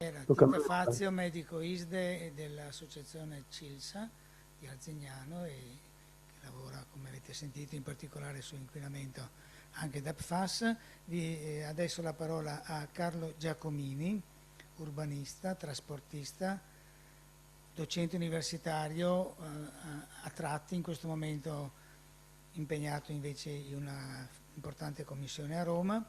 Era Tocca a Tita me. Fazio, medico ISDE e dell'associazione CILSA di Arzignano e che lavora, come avete sentito, in particolare su inquinamento anche da PFAS. Adesso la parola a Carlo Giacomini, urbanista, trasportista, docente universitario, a tratti in questo momento impegnato invece in una importante commissione a Roma,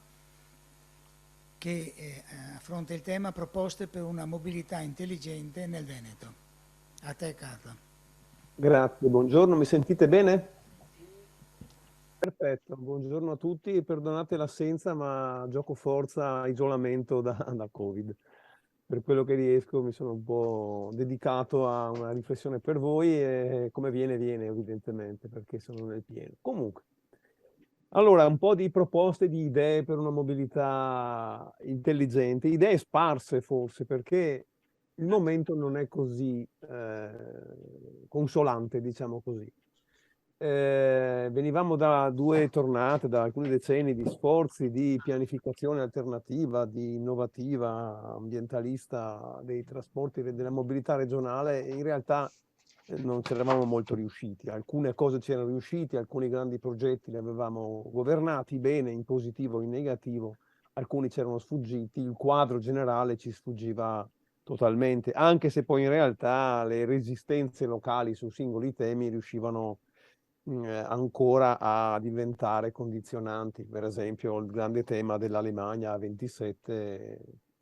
che affronta il tema proposte per una mobilità intelligente nel Veneto. A te Carlo. Grazie, buongiorno, mi sentite bene? Perfetto, buongiorno a tutti, perdonate l'assenza, ma gioco forza isolamento da Covid. Per quello che riesco mi sono un po' dedicato a una riflessione per voi e come viene, viene evidentemente, perché sono nel pieno. Comunque, allora, un po' di proposte, di idee per una mobilità intelligente, idee sparse forse, perché il momento non è così consolante, diciamo così. Venivamo da due tornate, da alcuni decenni di sforzi di pianificazione alternativa, di innovativa, ambientalista dei trasporti e della mobilità regionale e in realtà non ci eravamo molto riusciti. Alcune cose c'erano riusciti, alcuni grandi progetti li avevamo governati bene, in positivo o in negativo, alcuni c'erano sfuggiti, il quadro generale ci sfuggiva totalmente, anche se poi in realtà le resistenze locali su singoli temi riuscivano ancora a diventare condizionanti. Per esempio il grande tema dell'Alemagna A27,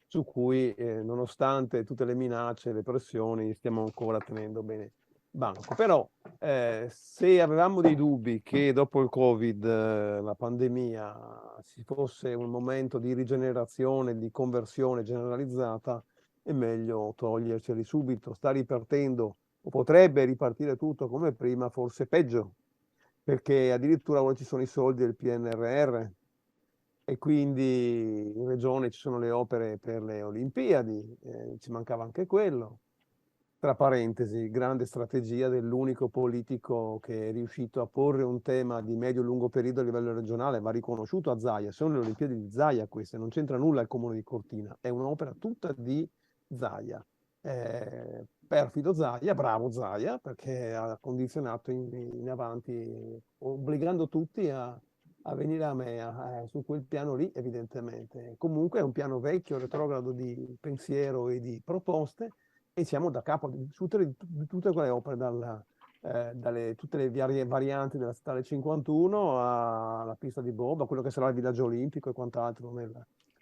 su cui nonostante tutte le minacce e le pressioni stiamo ancora tenendo bene banco. Però se avevamo dei dubbi che dopo il Covid, la pandemia, ci fosse un momento di rigenerazione, di conversione generalizzata, è meglio toglierceli subito. Sta ripartendo o potrebbe ripartire tutto come prima, forse peggio, perché addirittura ora ci sono i soldi del PNRR e quindi in regione ci sono le opere per le Olimpiadi, ci mancava anche quello. Tra parentesi, grande strategia dell'unico politico che è riuscito a porre un tema di medio-lungo periodo a livello regionale, va riconosciuto a Zaia. Sono le Olimpiadi di Zaia queste, non c'entra nulla il comune di Cortina, è un'opera tutta di Zaia. Perfido Zaia, bravo Zaia, perché ha condizionato in avanti, obbligando tutti a venire a me su quel piano lì, evidentemente. Comunque è un piano vecchio, retrogrado di pensiero e di proposte, e siamo da capo di tutte quelle opere, dalle tutte le varianti della Statale 51 alla pista di Bob, a quello che sarà il villaggio olimpico e quant'altro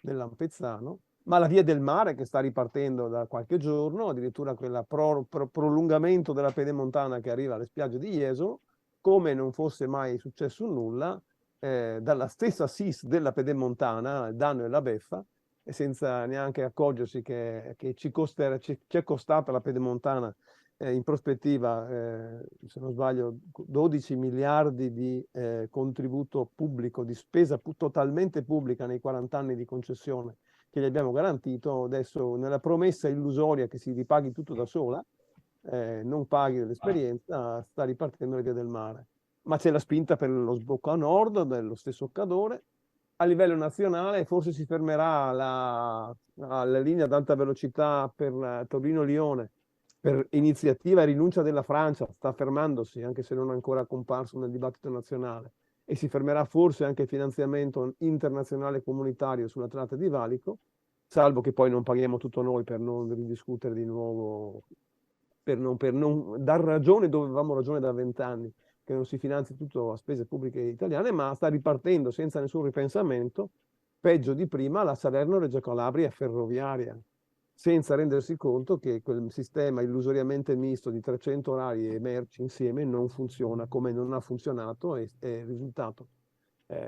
nell'Ampezzano, ma la via del mare che sta ripartendo da qualche giorno, addirittura quella prolungamento della pedemontana che arriva alle spiagge di Jesolo, come non fosse mai successo nulla, dalla stessa SIS della pedemontana, il danno e la beffa, e senza neanche accorgersi che ci è costata la pedemontana in prospettiva, se non sbaglio, 12 miliardi di contributo pubblico, di spesa totalmente pubblica nei 40 anni di concessione che gli abbiamo garantito. Adesso nella promessa illusoria che si ripaghi tutto da sola, non paghi dell'esperienza, sta ripartendo la via del mare. Ma c'è la spinta per lo sbocco a nord dello stesso Cadore. A livello nazionale forse si fermerà la linea ad alta velocità per Torino-Lione per iniziativa e rinuncia della Francia, sta fermandosi anche se non è ancora comparso nel dibattito nazionale, e si fermerà forse anche il finanziamento internazionale comunitario sulla tratta di Valico, salvo che poi non paghiamo tutto noi per non ridiscutere di nuovo, per non dar ragione dove avevamo ragione da 20 anni, che non si finanzi tutto a spese pubbliche italiane, ma sta ripartendo senza nessun ripensamento, peggio di prima, la Salerno-Reggio Calabria ferroviaria, senza rendersi conto che quel sistema illusoriamente misto di 300 orari e merci insieme non funziona come non ha funzionato e è risultato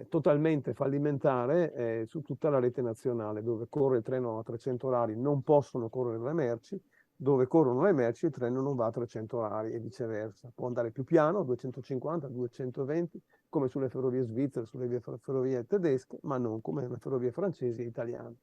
totalmente fallimentare su tutta la rete nazionale, dove corre il treno a 300 orari, non possono correre le merci, dove corrono le merci, il treno non va a 300 orari e viceversa. Può andare più piano, 250, 220, come sulle ferrovie svizzere, sulle ferrovie tedesche, ma non come le ferrovie francesi e italiane.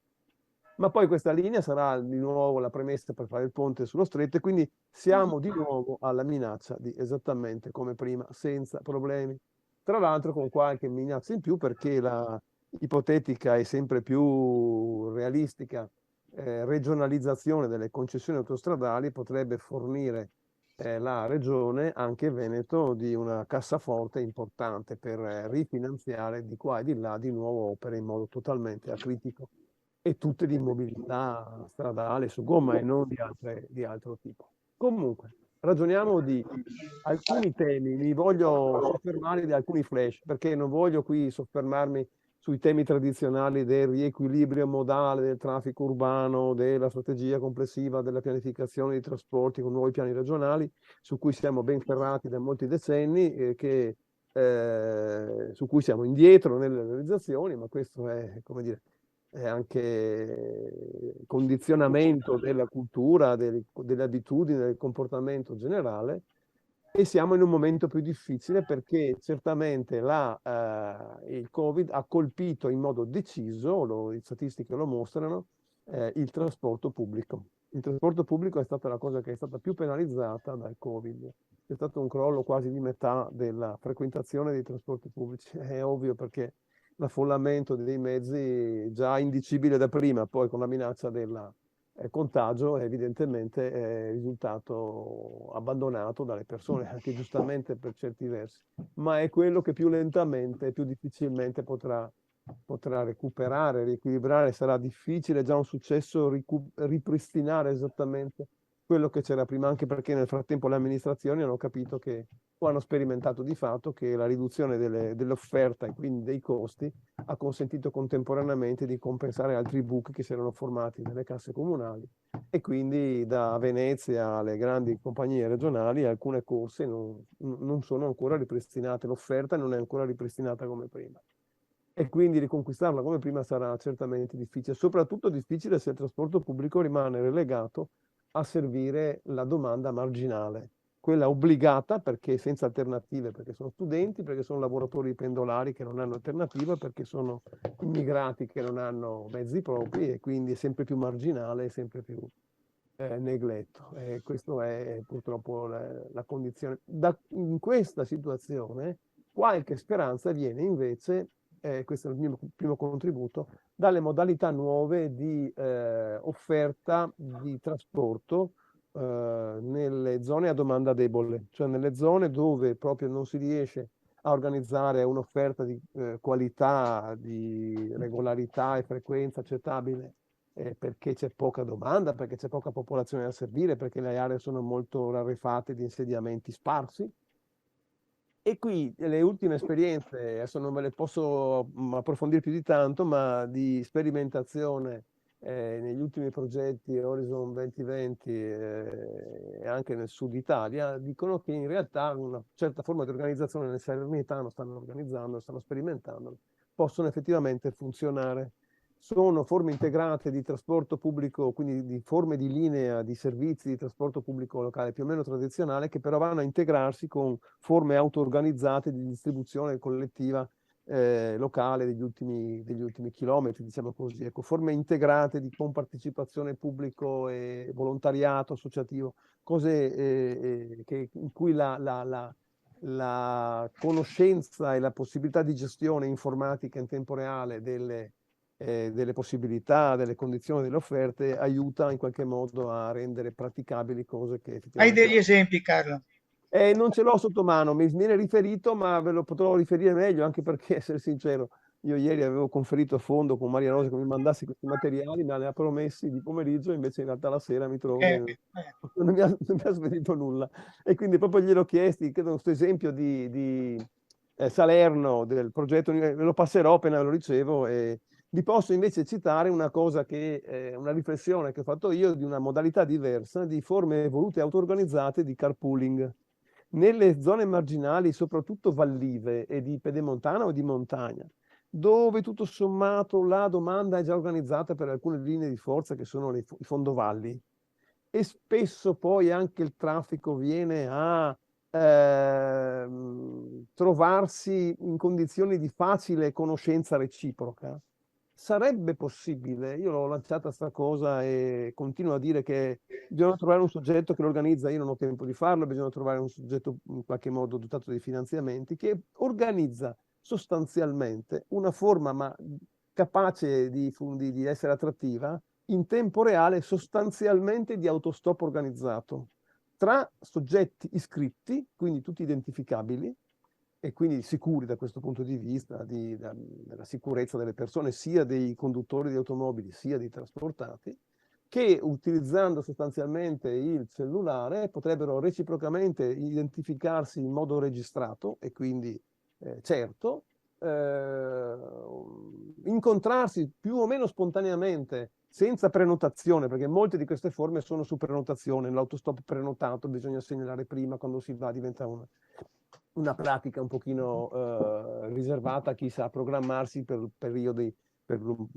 Ma poi questa linea sarà di nuovo la premessa per fare il ponte sullo stretto e quindi siamo di nuovo alla minaccia di esattamente come prima, senza problemi. Tra l'altro con qualche minaccia in più perché la ipotetica e sempre più realistica regionalizzazione delle concessioni autostradali potrebbe fornire la regione, anche Veneto, di una cassaforte importante per rifinanziare di qua e di là di nuovo opere in modo totalmente acritico e tutte di mobilità stradale su gomma e non di altro tipo. Comunque, ragioniamo di alcuni temi, mi voglio soffermare di alcuni flash, perché non voglio qui soffermarmi sui temi tradizionali del riequilibrio modale del traffico urbano, della strategia complessiva della pianificazione dei trasporti con nuovi piani regionali, su cui siamo ben ferrati da molti decenni, su cui siamo indietro nelle realizzazioni, ma questo è, come dire, è anche condizionamento della cultura, delle abitudini, del comportamento generale. E siamo in un momento più difficile perché certamente il Covid ha colpito in modo deciso, le statistiche lo mostrano, il trasporto pubblico. Il trasporto pubblico è stata la cosa che è stata più penalizzata dal Covid. C'è stato un crollo quasi di metà della frequentazione dei trasporti pubblici. È ovvio perché l'affollamento dei mezzi già indicibile da prima, poi con la minaccia del contagio evidentemente è risultato abbandonato dalle persone, anche giustamente per certi versi, ma è quello che più lentamente, più difficilmente potrà recuperare, riequilibrare, sarà difficile, è già un successo ripristinare esattamente quello che c'era prima, anche perché nel frattempo le amministrazioni hanno capito che, o hanno sperimentato di fatto che la riduzione dell'offerta e quindi dei costi ha consentito contemporaneamente di compensare altri buchi che si erano formati nelle casse comunali e quindi da Venezia alle grandi compagnie regionali alcune corse non sono ancora ripristinate, l'offerta non è ancora ripristinata come prima. E quindi riconquistarla come prima sarà certamente difficile, soprattutto difficile se il trasporto pubblico rimane relegato a servire la domanda marginale, quella obbligata perché senza alternative, perché sono studenti, perché sono lavoratori pendolari che non hanno alternativa, perché sono immigrati che non hanno mezzi propri e quindi è sempre più marginale e sempre più negletto. E questa è purtroppo la condizione. In questa situazione qualche speranza viene invece, questo è il mio primo contributo, dalle modalità nuove di offerta di trasporto nelle zone a domanda debole, cioè nelle zone dove proprio non si riesce a organizzare un'offerta di qualità, di regolarità e frequenza accettabile perché c'è poca domanda, perché c'è poca popolazione da servire, perché le aree sono molto rarefatte di insediamenti sparsi. E qui le ultime esperienze, adesso non ve le posso approfondire più di tanto, ma di sperimentazione negli ultimi progetti Horizon 2020 e anche nel sud Italia, dicono che in realtà una certa forma di organizzazione nel Salernitano stanno organizzando, stanno sperimentando, possono effettivamente funzionare. Sono forme integrate di trasporto pubblico, quindi di forme di linea di servizi di trasporto pubblico locale più o meno tradizionale, che però vanno a integrarsi con forme auto-organizzate di distribuzione collettiva locale degli ultimi chilometri, diciamo così. Ecco, forme integrate di compartecipazione pubblico e volontariato associativo, cose in cui la conoscenza e la possibilità di gestione informatica in tempo reale delle possibilità, delle condizioni, delle offerte, aiuta in qualche modo a rendere praticabili cose che Hai effettivamente... degli esempi, Carlo? Non ce l'ho sotto mano, mi viene riferito, ma ve lo potrò riferire meglio, anche perché, essere sincero, io ieri avevo conferito a fondo con Maria Rosa che mi mandassi questi materiali, me li ha promessi di pomeriggio, invece in realtà la sera mi trovo che Eh, non mi ha spedito nulla. E quindi proprio gliel'ho chiesti, credo questo esempio di Salerno, del progetto, ve lo passerò appena lo ricevo e vi posso invece citare una cosa una riflessione che ho fatto io di una modalità diversa di forme evolute auto-organizzate di carpooling. Nelle zone marginali, soprattutto vallive e di pedemontana o di montagna, dove tutto sommato la domanda è già organizzata per alcune linee di forza che sono i fondovalli e spesso poi anche il traffico viene a trovarsi in condizioni di facile conoscenza reciproca. Sarebbe possibile, io l'ho lanciata sta cosa e continuo a dire che bisogna trovare un soggetto che lo organizza, io non ho tempo di farlo, bisogna trovare un soggetto in qualche modo dotato di finanziamenti che organizza sostanzialmente una forma ma capace di essere attrattiva in tempo reale sostanzialmente di autostop organizzato tra soggetti iscritti, quindi tutti identificabili e quindi sicuri da questo punto di vista della sicurezza delle persone, sia dei conduttori di automobili sia dei trasportati, che utilizzando sostanzialmente il cellulare potrebbero reciprocamente identificarsi in modo registrato e quindi certo, incontrarsi più o meno spontaneamente senza prenotazione, perché molte di queste forme sono su prenotazione, l'autostop prenotato bisogna segnalare prima, quando si va diventa una pratica un pochino riservata a chi sa programmarsi per periodi con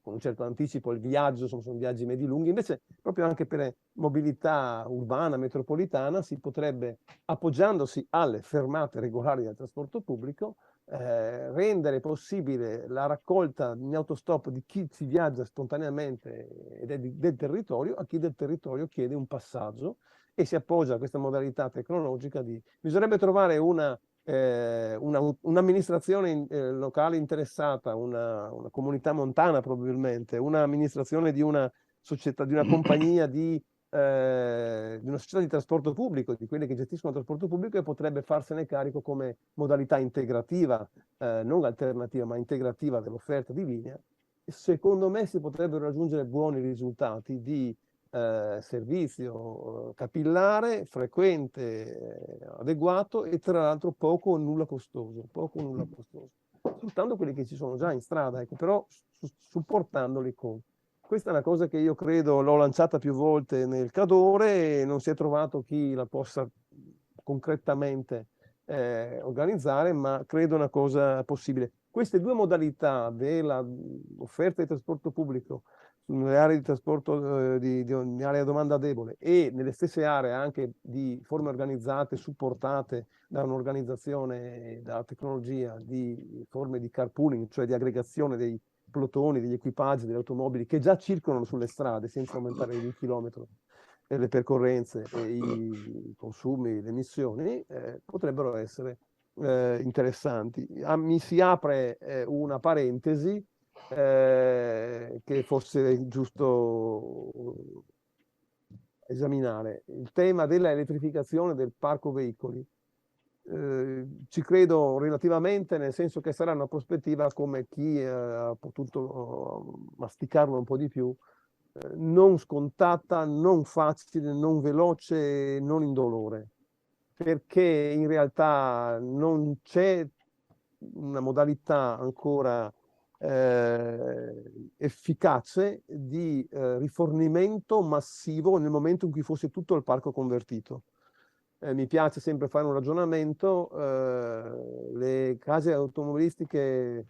un certo anticipo il viaggio, sono viaggi medi lunghi, invece proprio anche per mobilità urbana, metropolitana, si potrebbe, appoggiandosi alle fermate regolari del trasporto pubblico, rendere possibile la raccolta in autostop di chi si viaggia spontaneamente ed è del territorio a chi del territorio chiede un passaggio e si appoggia a questa modalità tecnologica bisognerebbe trovare un'amministrazione locale interessata, una comunità montana probabilmente, un'amministrazione di una società, di una compagnia di una società di trasporto pubblico, di quelle che gestiscono il trasporto pubblico e potrebbe farsene carico come modalità integrativa, non alternativa, ma integrativa dell'offerta di linea. Secondo me si potrebbero raggiungere buoni risultati di servizio capillare, frequente, adeguato e tra l'altro poco o nulla costoso, sfruttando quelli che ci sono già in strada, ecco, però supportandoli con. Questa è una cosa che io credo, l'ho lanciata più volte nel Cadore e non si è trovato chi la possa concretamente organizzare, ma credo una cosa possibile. Queste due modalità dell'offerta di trasporto pubblico nelle aree di trasporto di area domanda debole e nelle stesse aree anche di forme organizzate, supportate da un'organizzazione, dalla tecnologia, di forme di carpooling, cioè di aggregazione dei plotoni, degli equipaggi, delle automobili che già circolano sulle strade senza aumentare di un chilometro le percorrenze, i consumi, le emissioni, potrebbero essere interessanti. Mi si apre una parentesi che fosse giusto esaminare. Il tema della elettrificazione del parco veicoli. Ci credo relativamente, nel senso che sarà una prospettiva, come chi ha potuto masticarlo un po' di più, non scontata, non facile, non veloce, non indolore, perché in realtà non c'è una modalità ancora efficace di rifornimento massivo nel momento in cui fosse tutto il parco convertito. Mi piace sempre fare un ragionamento, le case automobilistiche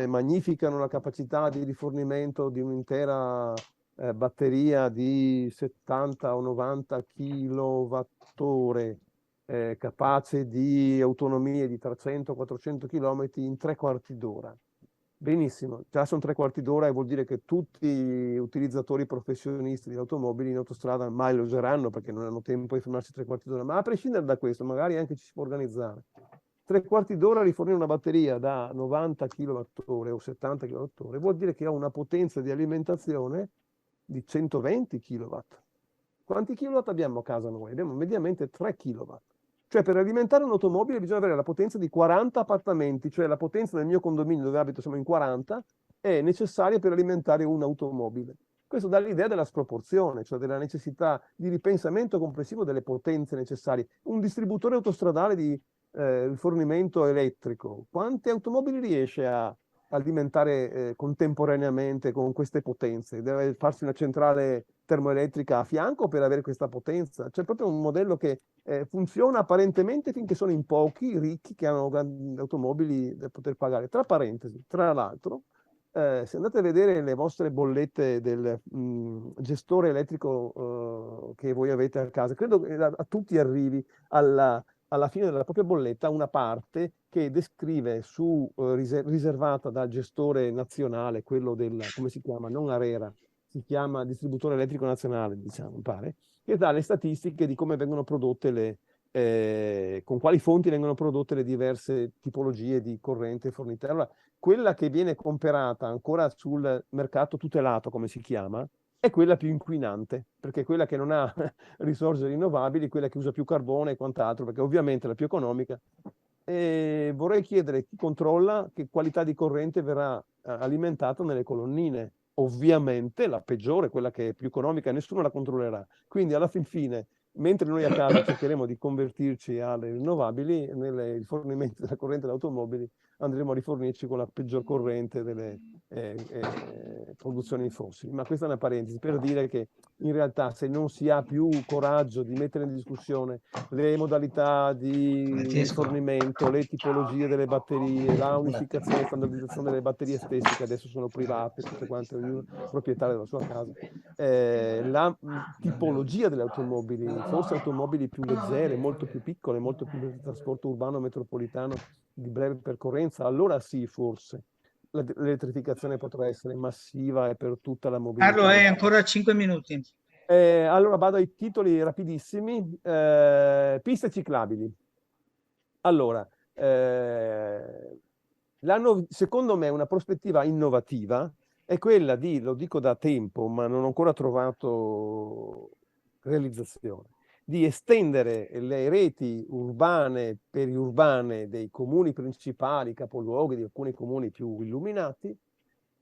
magnificano la capacità di rifornimento di un'intera batteria di 70 o 90 kilowattora, capace di autonomie di 300-400 km in 3/4 d'ora. Benissimo, già sono 3/4 d'ora e vuol dire che tutti gli utilizzatori professionisti di automobili in autostrada mai lo useranno perché non hanno tempo di fermarsi 3/4 d'ora, ma a prescindere da questo, magari anche ci si può organizzare. 3/4 d'ora rifornire una batteria da 90 kWh o 70 kWh vuol dire che ha una potenza di alimentazione di 120 kW. Quanti kilowatt abbiamo a casa noi? Abbiamo mediamente 3 kW. Cioè per alimentare un'automobile bisogna avere la potenza di 40 appartamenti, cioè la potenza del mio condominio dove abito, siamo in 40, è necessaria per alimentare un'automobile. Questo dà l'idea della sproporzione, cioè della necessità di ripensamento complessivo delle potenze necessarie. Un distributore autostradale di rifornimento elettrico, quante automobili riesce a alimentare contemporaneamente con queste potenze? Deve farsi una centrale termoelettrica a fianco per avere questa potenza? C'è proprio un modello che funziona apparentemente finché sono in pochi ricchi che hanno grandi automobili da poter pagare. Tra parentesi, tra l'altro, se andate a vedere le vostre bollette del gestore elettrico che voi avete a casa, credo che a tutti arrivi alla fine della propria bolletta una parte che descrive riservata dal gestore nazionale, quello del, come si chiama, non ARERA, si chiama distributore elettrico nazionale, diciamo, mi pare, che dà le statistiche di come vengono prodotte con quali fonti vengono prodotte le diverse tipologie di corrente fornite. Allora, quella che viene comperata ancora sul mercato tutelato, come si chiama, è quella più inquinante, perché è quella che non ha risorse rinnovabili, quella che usa più carbone e quant'altro, perché ovviamente è la più economica. E vorrei chiedere a chi controlla che qualità di corrente verrà alimentata nelle colonnine. Ovviamente la peggiore, quella che è più economica, nessuno la controllerà. Quindi alla fin fine, mentre noi a casa cercheremo di convertirci alle rinnovabili, nel rifornimento della corrente delle automobili andremo a rifornirci con la peggior corrente delle produzioni fossili. Ma questa è una parentesi per dire che in realtà se non si ha più coraggio di mettere in discussione le modalità di rifornimento, le tipologie delle batterie, la unificazione e standardizzazione delle batterie stesse, che adesso sono private, tutte quante, ognuno proprietario della sua casa, la tipologia delle automobili, forse automobili più leggere, molto più piccole, molto più per il trasporto urbano metropolitano di breve percorrenza, allora sì, forse l'elettrificazione potrà essere massiva e per tutta la Carlo, mobilità. hai ancora 5 minuti. Allora vado ai titoli rapidissimi. Piste ciclabili. Allora, secondo me una prospettiva innovativa è quella di, lo dico da tempo, ma non ho ancora trovato realizzazione, di estendere le reti urbane, periurbane dei comuni principali, capoluoghi di alcuni comuni più illuminati,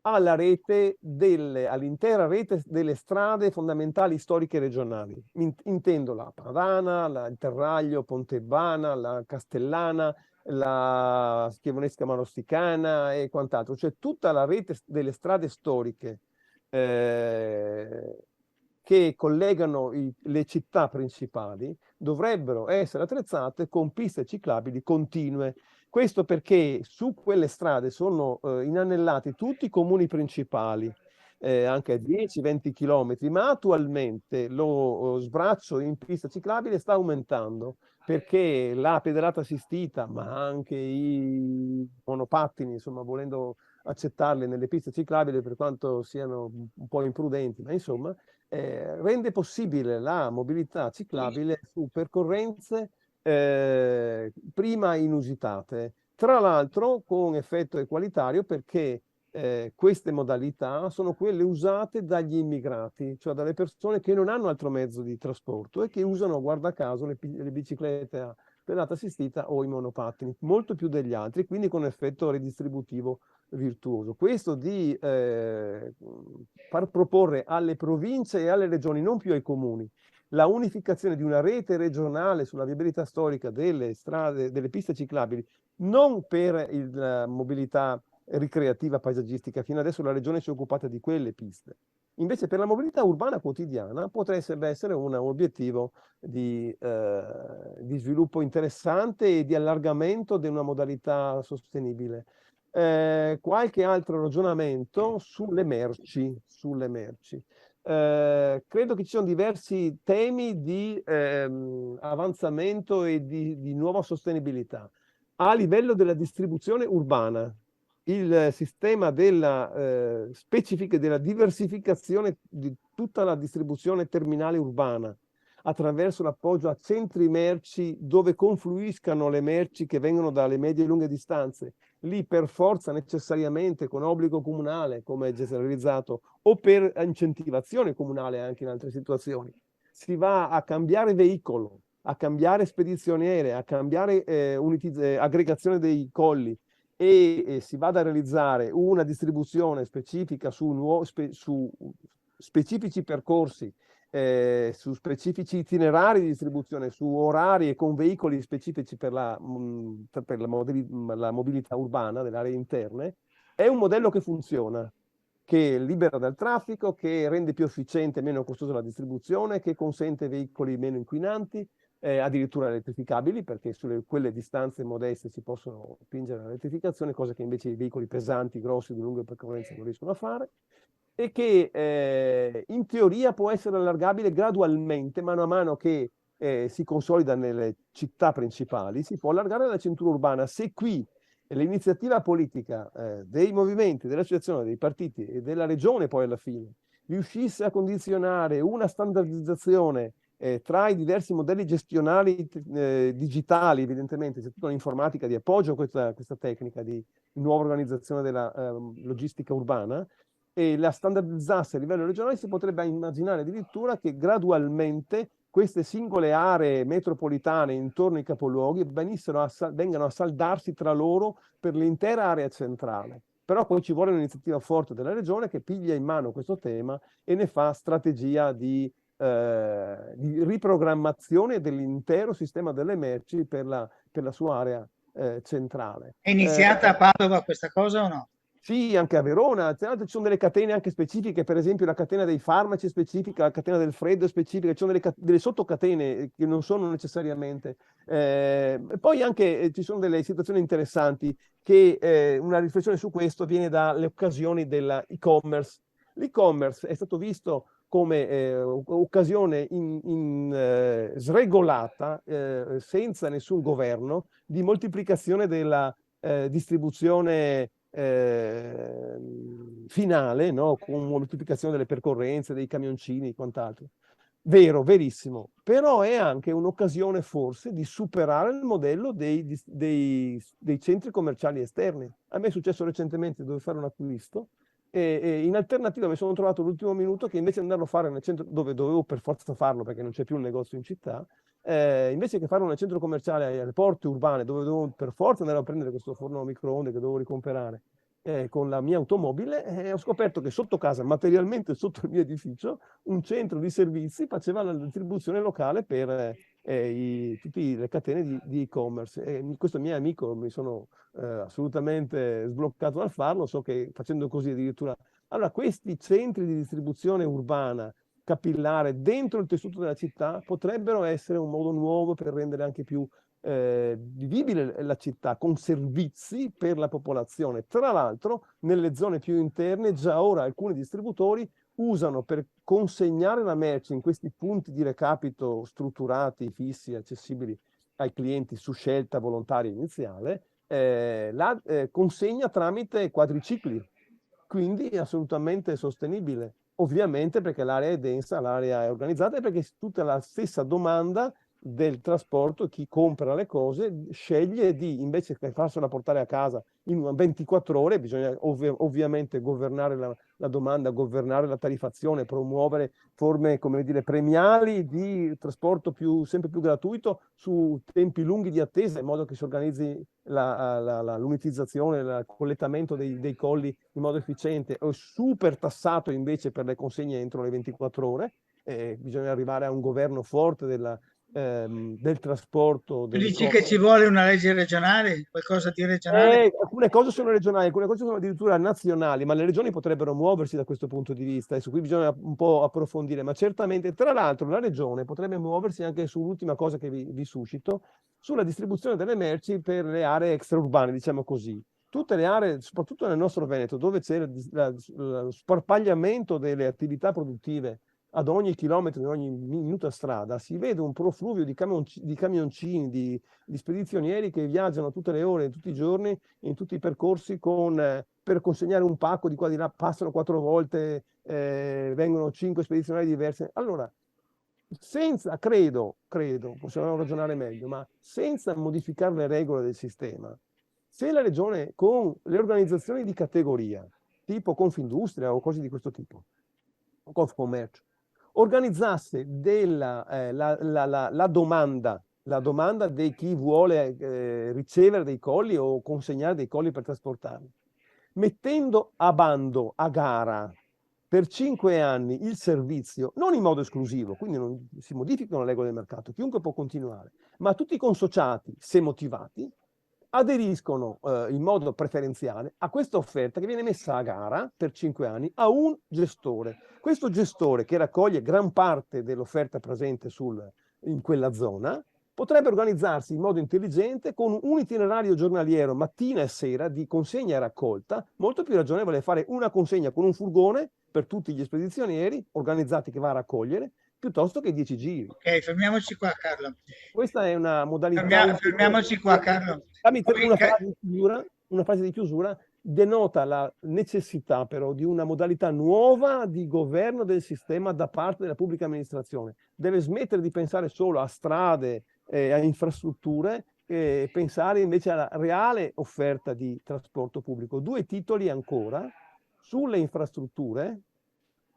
all'intera rete delle strade fondamentali storiche regionali. Intendo la Padana, il Terraglio, Pontebbana, la Castellana, la Schievonesca Marosticana e quant'altro, cioè tutta la rete delle strade storiche che collegano le città principali dovrebbero essere attrezzate con piste ciclabili continue. Questo perché su quelle strade sono inanellati tutti i comuni principali, anche a 10-20 km, ma attualmente lo sbraccio in pista ciclabile sta aumentando perché la pedalata assistita, ma anche i monopattini, insomma, volendo accettarli nelle piste ciclabili per quanto siano un po' imprudenti, ma insomma, rende possibile la mobilità ciclabile su percorrenze prima inusitate. Tra l'altro con effetto equalitario perché queste modalità sono quelle usate dagli immigrati, cioè dalle persone che non hanno altro mezzo di trasporto e che usano, guarda caso, le biciclette a pedata assistita o i monopattini, molto più degli altri, quindi con effetto redistributivo virtuoso. Questo di far proporre alle province e alle regioni, non più ai comuni, la unificazione di una rete regionale sulla viabilità storica delle strade, delle piste ciclabili, non per la mobilità ricreativa paesaggistica, fino adesso la regione si è occupata di quelle piste. Invece per la mobilità urbana quotidiana potrebbe essere un obiettivo di sviluppo interessante e di allargamento di una modalità sostenibile. Qualche altro ragionamento sulle merci. Credo che ci siano diversi temi di avanzamento e di nuova sostenibilità. A livello della distribuzione urbana, il sistema della diversificazione di tutta la distribuzione terminale urbana attraverso l'appoggio a centri merci dove confluiscano le merci che vengono dalle medie e lunghe distanze, lì per forza necessariamente con obbligo comunale, come è già realizzato, o per incentivazione comunale anche in altre situazioni. Si va a cambiare veicolo, a cambiare spedizioniere, a cambiare aggregazione dei colli e si va a realizzare una distribuzione specifica su specifici percorsi, su specifici itinerari di distribuzione, su orari e con veicoli specifici per la mobilità urbana delle aree interne, è un modello che funziona, che libera dal traffico, che rende più efficiente e meno costosa la distribuzione, che consente veicoli meno inquinanti, addirittura elettrificabili, perché su quelle distanze modeste si possono spingere all'elettrificazione, cosa che invece i veicoli pesanti, grossi, di lunga percorrenza non riescono a fare, e che in teoria può essere allargabile gradualmente, mano a mano che si consolida nelle città principali, si può allargare la cintura urbana. Se qui l'iniziativa politica dei movimenti, dell'associazione, dei partiti e della regione poi alla fine riuscisse a condizionare una standardizzazione tra i diversi modelli gestionali digitali, evidentemente, c'è tutta un'informatica di appoggio a questa tecnica di nuova organizzazione della logistica urbana, e la standardizzasse a livello regionale, si potrebbe immaginare addirittura che gradualmente queste singole aree metropolitane intorno ai capoluoghi vengano a saldarsi tra loro per l'intera area centrale. Però poi ci vuole un'iniziativa forte della regione che piglia in mano questo tema e ne fa strategia di riprogrammazione dell'intero sistema delle merci per la sua area centrale. È iniziata a Padova questa cosa o no? Sì, anche a Verona, tra l'altro ci sono delle catene anche specifiche, per esempio la catena dei farmaci è specifica, la catena del freddo è specifica, ci sono delle sottocatene che non sono necessariamente. E poi anche ci sono delle situazioni interessanti che una riflessione su questo viene dalle occasioni dell'e-commerce. L'e-commerce è stato visto come occasione sregolata, senza nessun governo, di moltiplicazione della distribuzione finale, no? Con moltiplicazione delle percorrenze, dei camioncini e quant'altro. Vero, verissimo, però è anche un'occasione forse di superare il modello dei centri commerciali esterni. A me è successo recentemente, dovevo fare un acquisto e in alternativa mi sono trovato l'ultimo minuto che invece di andarlo a fare nel centro dove dovevo per forza farlo perché non c'è più un negozio in città, invece che farlo nel centro commerciale alle porte urbane dove dovevo per forza andare a prendere questo forno a microonde che dovevo ricomperare con la mia automobile, ho scoperto che sotto casa, materialmente sotto il mio edificio, un centro di servizi faceva la distribuzione locale per tutte le catene di e-commerce. Questo mio amico mi sono assolutamente sbloccato dal farlo, so che facendo così addirittura... Allora, questi centri di distribuzione urbana capillare dentro il tessuto della città potrebbero essere un modo nuovo per rendere anche più vivibile la città con servizi per la popolazione. Tra l'altro, nelle zone più interne, già ora alcuni distributori usano per consegnare la merce in questi punti di recapito strutturati, fissi, accessibili ai clienti su scelta volontaria iniziale, la consegna tramite quadricicli, quindi è assolutamente sostenibile. Ovviamente perché l'area è densa, l'area è organizzata e perché tutta la stessa domanda del trasporto, chi compra le cose sceglie di, invece che farsela portare a casa in 24 ore, bisogna ovviamente governare la domanda, governare la tariffazione, promuovere forme, come dire, premiali di trasporto sempre più gratuito su tempi lunghi di attesa, in modo che si organizzi l'unitizzazione, il collettamento dei colli in modo efficiente, o super tassato invece per le consegne entro le 24 ore. Bisogna arrivare a un governo forte del trasporto, Tu dici che ci vuole una legge regionale, qualcosa di regionale? alcune cose sono regionali, alcune cose sono addirittura nazionali, ma le regioni potrebbero muoversi da questo punto di vista e su cui bisogna un po' approfondire, ma certamente, tra l'altro, la regione potrebbe muoversi anche sull'ultima cosa che vi suscito, sulla distribuzione delle merci per le aree extraurbane, diciamo così. Tutte le aree, soprattutto nel nostro Veneto, dove c'è lo sparpagliamento delle attività produttive ad ogni chilometro, in ogni minuta strada, si vede un profluvio di camioncini, di spedizionieri che viaggiano tutte le ore, tutti i giorni, in tutti i percorsi per consegnare un pacco di qua di là, passano 4 volte, vengono 5 spedizionari diverse. Allora, credo, possiamo ragionare meglio, ma senza modificare le regole del sistema, se la regione con le organizzazioni di categoria, tipo Confindustria o cose di questo tipo, o Confcommercio, organizzasse la domanda di chi vuole ricevere dei colli o consegnare dei colli per trasportarli, mettendo a bando, a gara, per 5 anni il servizio, non in modo esclusivo, quindi non si modificano le regole del mercato, chiunque può continuare, ma tutti i consociati, se motivati, aderiscono in modo preferenziale a questa offerta che viene messa a gara per 5 anni a un gestore. Questo gestore, che raccoglie gran parte dell'offerta presente in quella zona, potrebbe organizzarsi in modo intelligente con un itinerario giornaliero mattina e sera di consegna e raccolta. Molto più ragionevole fare una consegna con un furgone per tutti gli spedizionieri organizzati che va a raccogliere, piuttosto che 10 giri. Ok, fermiamoci qua, Carlo. Questa è una modalità Fermiamoci qua, Carlo. una frase di chiusura denota la necessità però di una modalità nuova di governo del sistema da parte della pubblica amministrazione. Deve smettere di pensare solo a strade, a infrastrutture, e pensare invece alla reale offerta di trasporto pubblico. 2 titoli ancora sulle infrastrutture.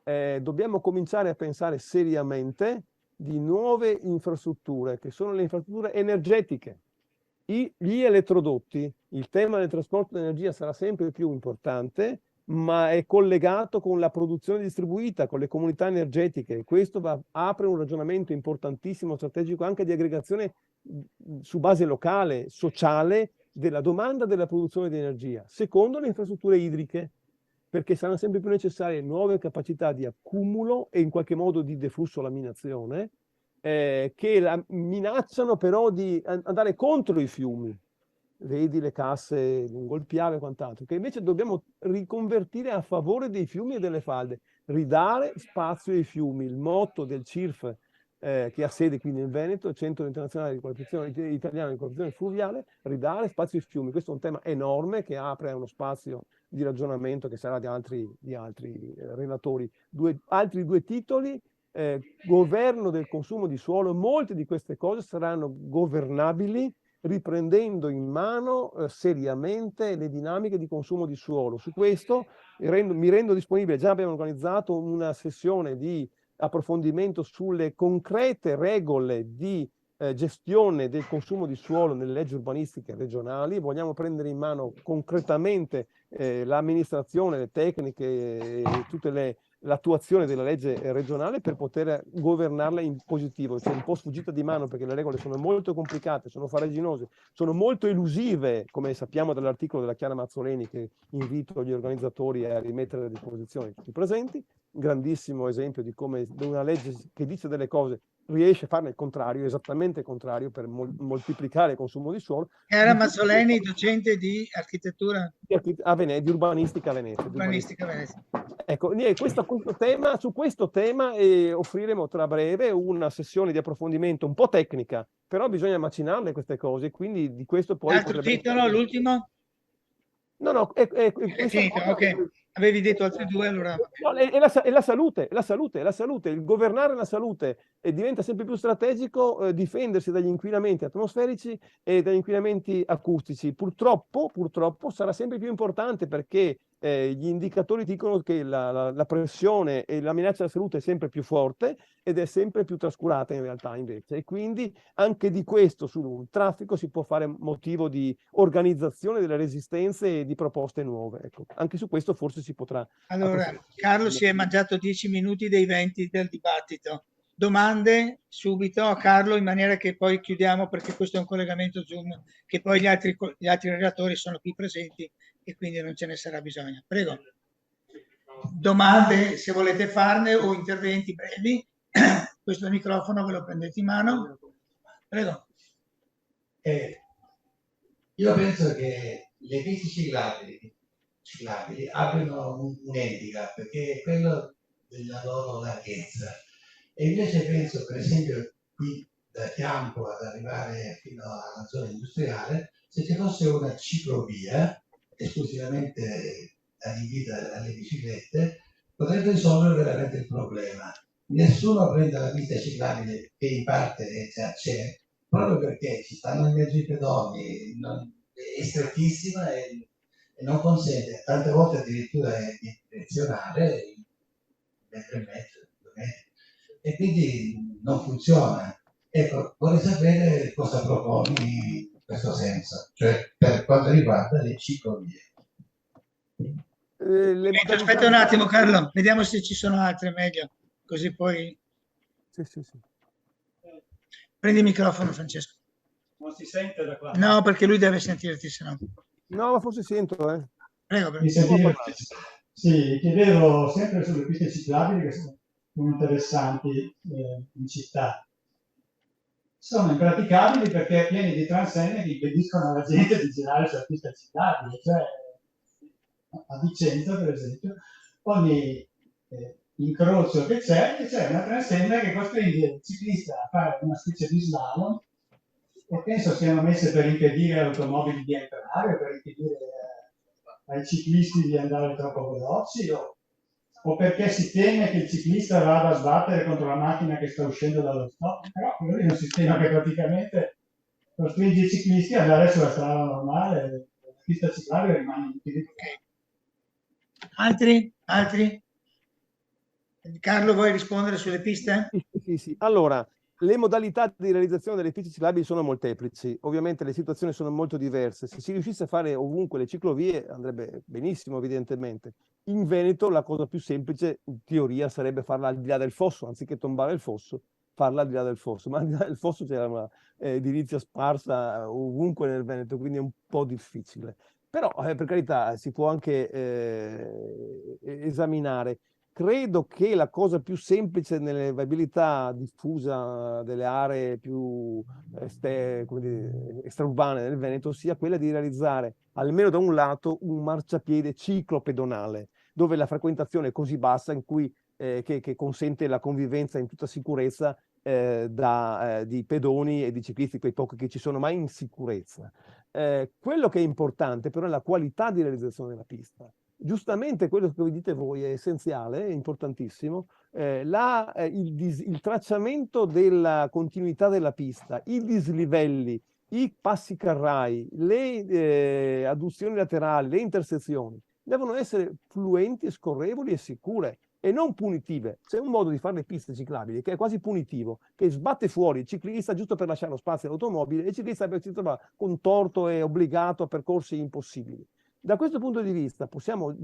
Dobbiamo cominciare a pensare seriamente di nuove infrastrutture, che sono le infrastrutture energetiche. Gli elettrodotti, il tema del trasporto di energia sarà sempre più importante, ma è collegato con la produzione distribuita, con le comunità energetiche. Questo apre un ragionamento importantissimo, strategico, anche di aggregazione su base locale, sociale, della domanda della produzione di energia. Secondo, le infrastrutture idriche, perché saranno sempre più necessarie nuove capacità di accumulo e in qualche modo di deflusso laminazione, che minacciano però di andare contro i fiumi. Vedi le casse lungo il Piave e quant'altro, che invece dobbiamo riconvertire a favore dei fiumi e delle falde, ridare spazio ai fiumi. Il motto del CIRF, che ha sede qui in Veneto, il Centro Internazionale di Qualificazione Italiano di Qualificazione Fluviale, ridare spazio ai fiumi. Questo è un tema enorme che apre a uno spazio di ragionamento che sarà di altri relatori. Altri 2 titoli. Governo del consumo di suolo. Molte di queste cose saranno governabili riprendendo in mano seriamente le dinamiche di consumo di suolo. Su questo mi rendo disponibile, già abbiamo organizzato una sessione di approfondimento sulle concrete regole di gestione del consumo di suolo nelle leggi urbanistiche regionali. Vogliamo prendere in mano concretamente l'amministrazione, le tecniche e l'attuazione della legge regionale per poter governarla in positivo. C'è un po' sfuggita di mano perché le regole sono molto complicate, sono farraginose, sono molto elusive, come sappiamo dall'articolo della Chiara Mazzoleni, che invito gli organizzatori a rimettere a disposizione tutti i presenti. Un grandissimo esempio di come una legge che dice delle cose riesce a farne il contrario, esattamente il contrario, per moltiplicare il consumo di suolo. Chiara Mazzoleni, docente di architettura Di urbanistica a Venezia. urbanistica a Venezia. Ecco, su questo tema offriremo tra breve una sessione di approfondimento un po' tecnica, però bisogna macinarle queste cose, quindi di questo poi L'altro titolo, l'ultimo? No, È questa finito, cosa... ok. Avevi detto altri 2, allora... No, è la salute. Il governare la salute diventa sempre più strategico, difendersi dagli inquinamenti atmosferici e dagli inquinamenti acustici. Purtroppo sarà sempre più importante perché gli indicatori dicono che la pressione e la minaccia alla salute è sempre più forte ed è sempre più trascurata in realtà invece. E quindi anche di questo sul traffico si può fare motivo di organizzazione delle resistenze e di proposte nuove. Ecco, anche su questo forse si potrà. Allora, Carlo si è mangiato 10 minuti dei 20 del dibattito. Domande subito a Carlo in maniera che poi chiudiamo perché questo è un collegamento Zoom, che poi gli altri relatori sono qui presenti e quindi non ce ne sarà bisogno. Prego. Domande se volete farne o interventi brevi. Questo microfono ve lo prendete in mano. Prego. Io penso che le piste ciclabili abbiano un handicap che è quello della loro larghezza. E invece penso, per esempio, qui da Chiampo ad arrivare fino alla zona industriale, se ci fosse una ciclovia esclusivamente adibita alle biciclette, potrebbe risolvere veramente il problema. Nessuno prende la pista ciclabile, che in parte già c'è, proprio perché ci stanno in mezzo i pedoni, è strettissima e non consente, tante volte addirittura è direzionale, in metro e mezzo, 2 metri, e quindi non funziona. Ecco, vorrei sapere cosa proponi in questo senso, cioè per quanto riguarda le ciclovie. Aspetta un attimo Carlo, vediamo se ci sono altre, meglio, così poi... Sì. Prendi il microfono, Francesco. Non si sente da qua? No, perché lui deve sentirti, se no. No, ma forse sento, Prego. Mi sentite? Sì, chiedevo sempre sulle piste ciclabili che sono interessanti in città. sono impraticabili perché pieni di transenne che impediscono alla gente di girare sulla pista ciclabile. Cioè, a Vicenza, per esempio, ogni incrocio che c'è una transenna che costringe il ciclista a fare una specie di slalom, e penso siano messe per impedire alle automobili di entrare, o per impedire ai ciclisti di andare troppo veloci, o perché si teme che il ciclista vada a sbattere contro la macchina che sta uscendo dallo stop. Però quello è un sistema che praticamente costringe i ciclisti ad andare sulla strada normale, la pista ciclabile rimane inutilizzata. Altri? Altri? Carlo, vuoi rispondere sulle piste? Sì. Allora, le modalità di realizzazione delle piste ciclabili sono molteplici. Ovviamente le situazioni sono molto diverse. Se si riuscisse a fare ovunque le ciclovie andrebbe benissimo, evidentemente. In Veneto la cosa più semplice, in teoria, sarebbe farla al di là del fosso, anziché tombare il fosso, farla al di là del fosso. Ma al di là del fosso c'era una edilizia sparsa ovunque nel Veneto, quindi è un po' difficile. Però, per carità, si può anche esaminare. Credo che la cosa più semplice nelle viabilità diffusa delle aree più extraurbane del Veneto sia quella di realizzare, almeno da un lato, un marciapiede ciclopedonale, dove la frequentazione è così bassa che consente la convivenza in tutta sicurezza di pedoni e di ciclisti, quei pochi che ci sono, ma in sicurezza. Quello che è importante però è la qualità di realizzazione della pista. Giustamente quello che vi dite voi è essenziale, è importantissimo. Il tracciamento della continuità della pista, i dislivelli, i passi carrai, le adduzioni laterali, le intersezioni, devono essere fluenti, scorrevoli e sicure e non punitive. C'è un modo di fare le piste ciclabili che è quasi punitivo, che sbatte fuori il ciclista giusto per lasciare lo spazio all'automobile e il ciclista si trova contorto e obbligato a percorsi impossibili. Da questo punto di vista vuol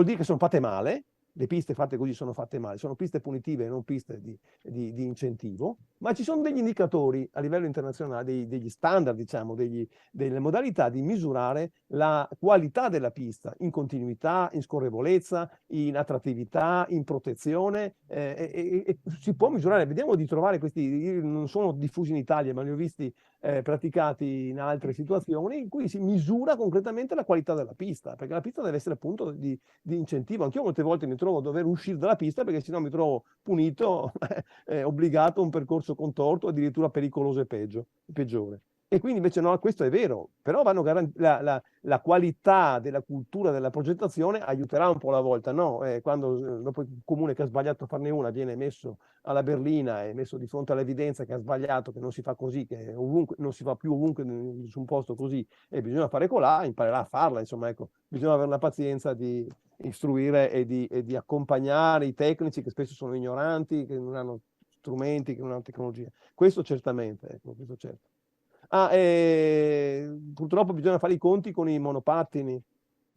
dire che sono fatte male, le piste fatte così sono fatte male, sono piste punitive e non piste di incentivo, ma ci sono degli indicatori a livello internazionale, degli standard, diciamo, delle modalità di misurare la qualità della pista in continuità, in scorrevolezza, in attrattività, in protezione, e si può misurare. Vediamo di trovare questi, non sono diffusi in Italia, ma li ho visti praticati in altre situazioni in cui si misura concretamente la qualità della pista, perché la pista deve essere appunto di incentivo. Anch'io molte volte mi trovo a dover uscire dalla pista perché sennò mi trovo punito, obbligato a un percorso contorto, addirittura pericoloso e peggiore. E quindi invece no, questo è vero, però la qualità della cultura della progettazione aiuterà un po' alla volta, no? Quando dopo il comune che ha sbagliato a farne una viene messo alla berlina e messo di fronte all'evidenza che ha sbagliato, che non si fa così, che ovunque, non si fa più ovunque su un posto così e bisogna fare colà, imparerà a farla, insomma, ecco, bisogna avere la pazienza di istruire e di accompagnare i tecnici che spesso sono ignoranti, che non hanno strumenti, che non hanno tecnologia. Questo certamente, ecco, questo certo. Purtroppo bisogna fare i conti con i monopattini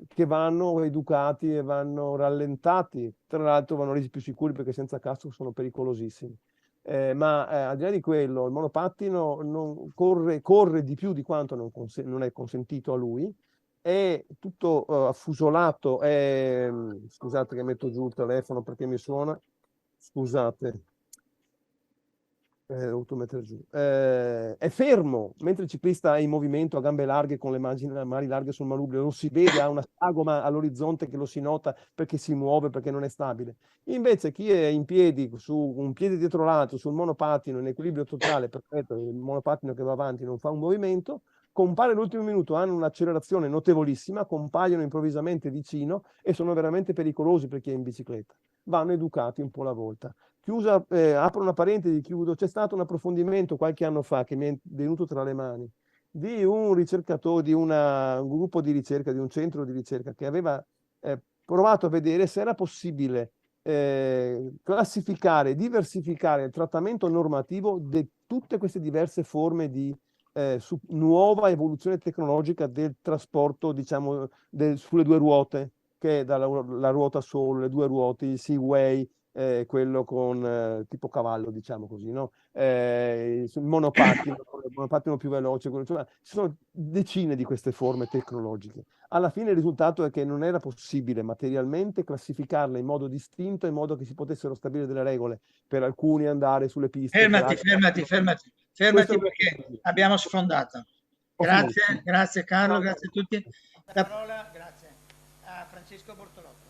che vanno educati e vanno rallentati, tra l'altro vanno resi più sicuri perché senza casco sono pericolosissimi. Al di là di quello, il monopattino non corre di più di quanto non è consentito a lui, è tutto affusolato, scusate che metto giù il telefono perché mi suona, scusate. Dovuto mettere giù. È fermo, mentre il ciclista è in movimento a gambe larghe con le mani larghe sul manubrio, non si vede, ha una sagoma all'orizzonte che lo si nota perché si muove, perché non è stabile. Invece chi è in piedi, su un piede dietro l'altro, sul monopattino, in equilibrio totale, perfetto, il monopattino che va avanti non fa un movimento, compare l'ultimo minuto, hanno un'accelerazione notevolissima, compaiono improvvisamente vicino e sono veramente pericolosi per chi è in bicicletta. Vanno educati un po' alla volta. Apro una parentesi, chiudo. C'è stato un approfondimento qualche anno fa che mi è venuto tra le mani di un ricercatore, di un gruppo di ricerca, di un centro di ricerca che aveva provato a vedere se era possibile classificare, diversificare il trattamento normativo di tutte queste diverse forme di nuova evoluzione tecnologica del trasporto, diciamo, sulle due ruote, che è la ruota solo, le due ruote, il Seaway, quello con tipo cavallo, diciamo così, no? Il monopattino più veloce, cioè, ci sono decine di queste forme tecnologiche. Alla fine il risultato è che non era possibile materialmente classificarle in modo distinto, in modo che si potessero stabilire delle regole per alcuni andare sulle piste. Fermati, Questo perché abbiamo sfondato. Ho finito. Grazie Carlo, grazie a tutti. La parola, grazie, a Francesco Bortolotto.